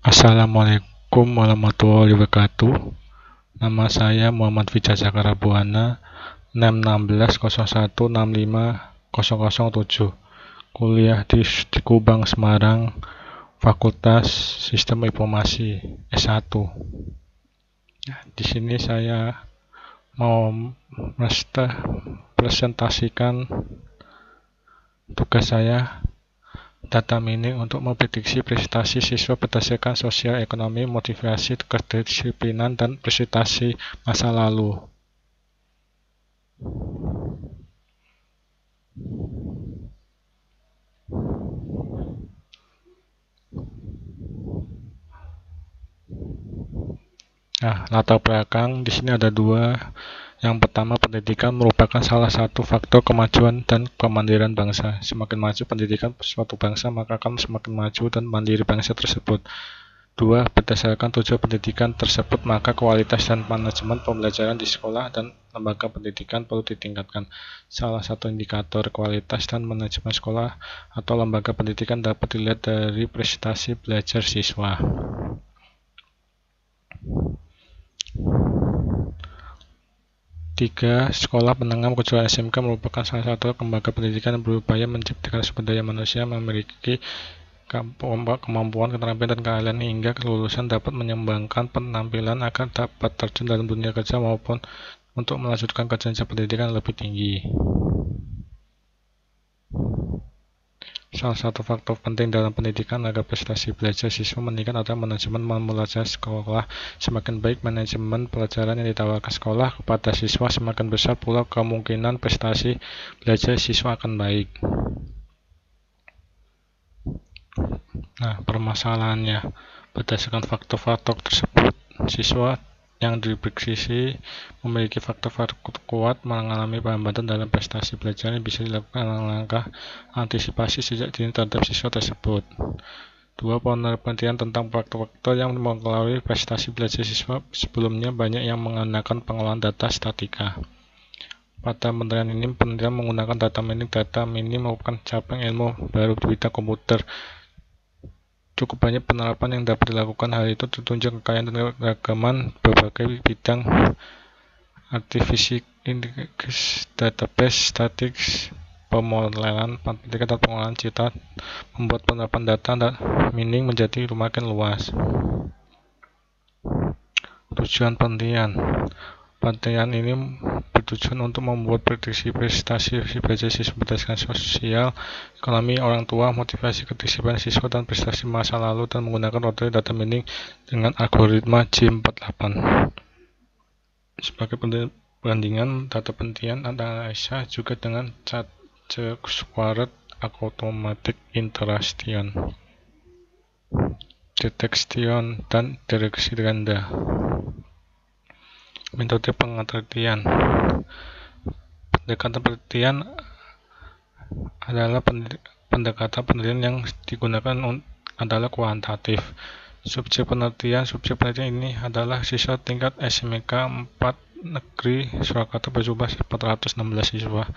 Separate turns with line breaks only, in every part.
Assalamualaikum warahmatullahi wabarakatuh. Nama saya Muhammad Fijaz Zakara Buana, NEM 160165007. Kuliah di Kubang, Semarang, Fakultas Sistem Informasi S1. Di sini saya mau presentasikan tugas saya, data mining, untuk memprediksi prestasi siswa berdasarkan sosial ekonomi, motivasi, kedisiplinan, dan prestasi masa lalu. Latar belakang di sini ada dua. Yang pertama, pendidikan merupakan salah satu faktor kemajuan dan kemandirian bangsa. Semakin maju pendidikan suatu bangsa, maka akan semakin maju dan mandiri bangsa tersebut. Dua, berdasarkan tujuan pendidikan tersebut, maka kualitas dan manajemen pembelajaran di sekolah dan lembaga pendidikan perlu ditingkatkan. Salah satu indikator kualitas dan manajemen sekolah atau lembaga pendidikan dapat dilihat dari prestasi belajar siswa. Tiga, sekolah menengah kejuruan SMK merupakan salah satu lembaga pendidikan yang berupaya menciptakan sumber daya manusia memiliki kemampuan, keterampilan, dan keahlian hingga kelulusan dapat menyumbangkan penampilan agar dapat terjun dalam dunia kerja maupun untuk melanjutkan ke jenjang pendidikan lebih tinggi. Salah satu faktor penting dalam pendidikan agar prestasi belajar siswa meningkat adalah manajemen pembelajaran sekolah. Semakin baik manajemen pelajaran yang ditawarkan sekolah kepada siswa, semakin besar pula kemungkinan prestasi belajar siswa akan baik. Permasalahannya, berdasarkan faktor-faktor tersebut, siswa yang diprediksi memiliki faktor-faktor kuat mengalami hambatan dalam prestasi belajarnya. Bisa dilakukan langkah antisipasi sejak dini terhadap siswa tersebut. Dua, penelitian tentang faktor-faktor yang mempengaruhi prestasi belajar siswa. Sebelumnya banyak yang menggunakan pengolahan data statika. Pada penelitian ini, penelitian menggunakan data mining. Data mining merupakan cabang ilmu baru di bidang komputer. Cukup banyak penerapan yang dapat dilakukan. Hal itu tertunjuk kekayaan dan keragaman berbagai bidang: artificial intelligence, database, statistics, pemodelan, matematika, dan pengolahan cita, membuat penerapan data mining menjadi makin luas. Tujuan penelitian. Penelitian ini bertujuan untuk membuat prediksi prestasi belajar siswa berdasarkan sosial ekonomi orang tua, motivasi, kedisiplinan siswa, dan prestasi masa lalu, dan menggunakan metode data mining dengan algoritma J48. Sebagai perbandingan, data penelitian analisa juga dengan Squared Automatic Interaction, Detection, dan Direksi Ganda. Metode penelitian. Pendekatan penelitian adalah pendekatan penelitian yang digunakan adalah kuantitatif. Subjek penelitian ini adalah siswa tingkat SMK 4 negeri Surakarta berjumlah 416 siswa.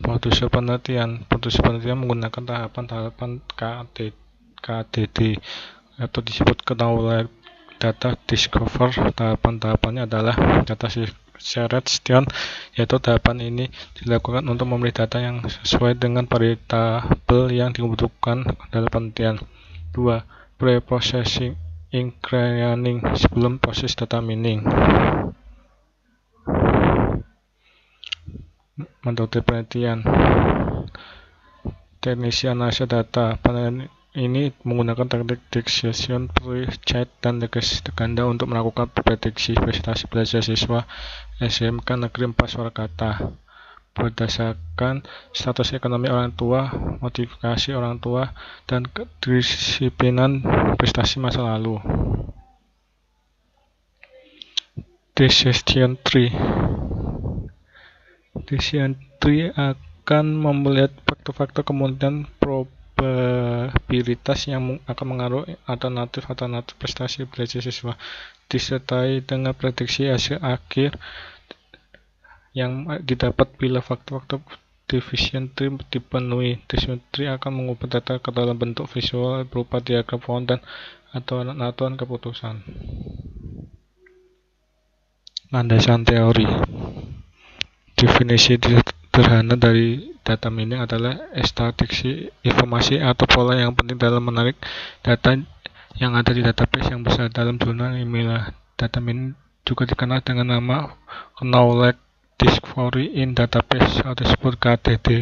Produser penelitian menggunakan tahapan KDD atau disebut knowledge data discover. Tahapannya adalah data selection, yaitu tahapan ini dilakukan untuk memilih data yang sesuai dengan variabel yang dibutuhkan dalam penelitian. 2. Pre-processing cleaning, sebelum proses data mining. Metode penelitian. Teknisi analisa data. Penelitian ini menggunakan teknik decision tree, chat, dan regresi ganda untuk melakukan prediksi prestasi belajar siswa SMK Negeri 4 Surakarta berdasarkan status ekonomi orang tua, motivasi orang tua, dan kedisiplinan prestasi masa lalu. Decision tree akan melihat faktor-faktor kemudian probabilitas yang akan mengaruhi alternatif prestasi belajar siswa, disertai dengan prediksi hasil akhir yang didapat bila faktor-faktor decision tree dipenuhi. Decision tree akan mengubah data ke dalam bentuk visual berupa diagram pohon dan atau penentuan keputusan. Landasan teori. Definisi sederhana dari data mining adalah ekstraksi informasi atau pola yang penting dalam menarik data yang ada di database yang besar. Dalam jurnal ilmiah, data mining juga dikenal dengan nama Knowledge Discovery in Database atau disebut KDD.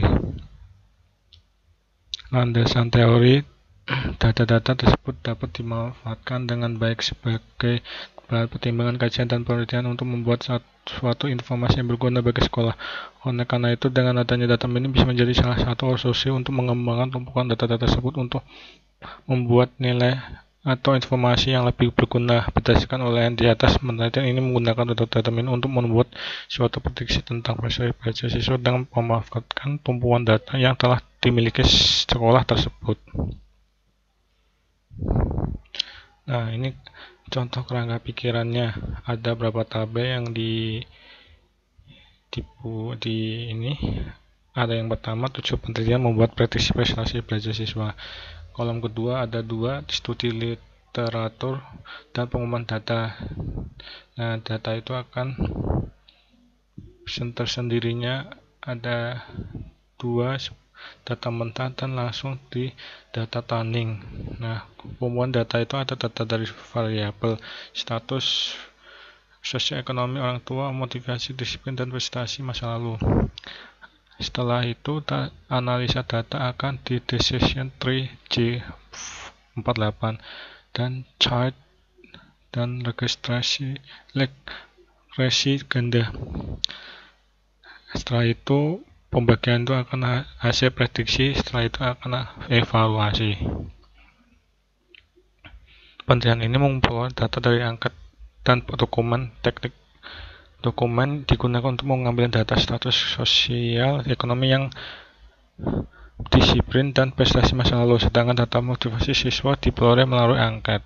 Landasan teori. Data-data tersebut dapat dimanfaatkan dengan baik sebagai bahan pertimbangan kajian dan penelitian untuk membuat suatu informasi yang berguna bagi sekolah. Oleh karena itu, dengan adanya data mining bisa menjadi salah satu solusi untuk mengembangkan tumpukan data-data tersebut untuk membuat nilai atau informasi yang lebih berguna. Berdasarkan uraian di atas, penelitian ini menggunakan data mining untuk membuat suatu prediksi tentang prestasi belajar siswa dengan memanfaatkan tumpuan data yang telah dimiliki sekolah tersebut. Nah, ini contoh kerangka pikirannya. Ada beberapa tabel yang di ini. Ada yang pertama, 7 penelitian membuat prediksi prestasi belajar siswa. Kolom kedua ada 2, studi literatur dan pengumuman data. Nah, data itu akan tersendirinya ada 2, data mentah dan langsung di data training. Nah, pengumuman data itu ada data dari variabel status sosioekonomi orang tua, motivasi, disiplin, dan prestasi masa lalu. Setelah itu, analisa data akan di decision tree J48 dan chart dan regresi ganda. Setelah itu, pembagian itu akan hasil prediksi, setelah itu akan evaluasi. Penelitian ini mengumpulkan data dari angkat dan dokumen teknik. Dokumen digunakan untuk mengambil data status sosial, ekonomi yang disiplin dan prestasi masa lalu, sedangkan data motivasi siswa diperoleh melalui angkat.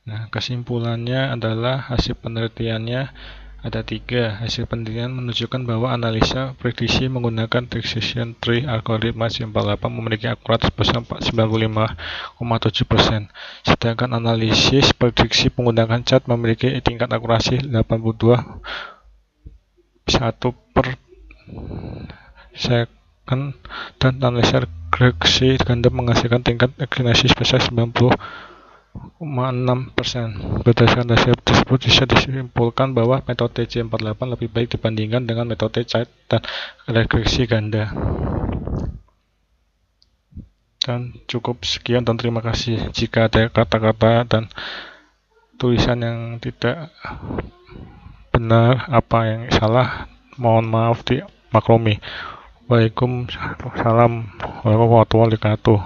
Nah, kesimpulannya adalah hasil penelitiannya ada 3. Hasil penelitian menunjukkan bahwa analisa prediksi menggunakan decision tree algoritma J48 memiliki akurat sebesar 95,7%, sedangkan analisis prediksi menggunakan chart memiliki tingkat akurasi 82,1/second dan analisa regresi ganda menghasilkan tingkat akurasi sebesar 90,6%. Berdasarkan hasil tersebut bisa disimpulkan bahwa metode J48 lebih baik dibandingkan dengan metode chart dan regresi ganda. Dan cukup sekian dan terima kasih. Jika ada kata-kata dan tulisan yang tidak benar, apa yang salah, mohon maaf dimaklumi. Waalaikumsalam warahmatullahi wabarakatuh.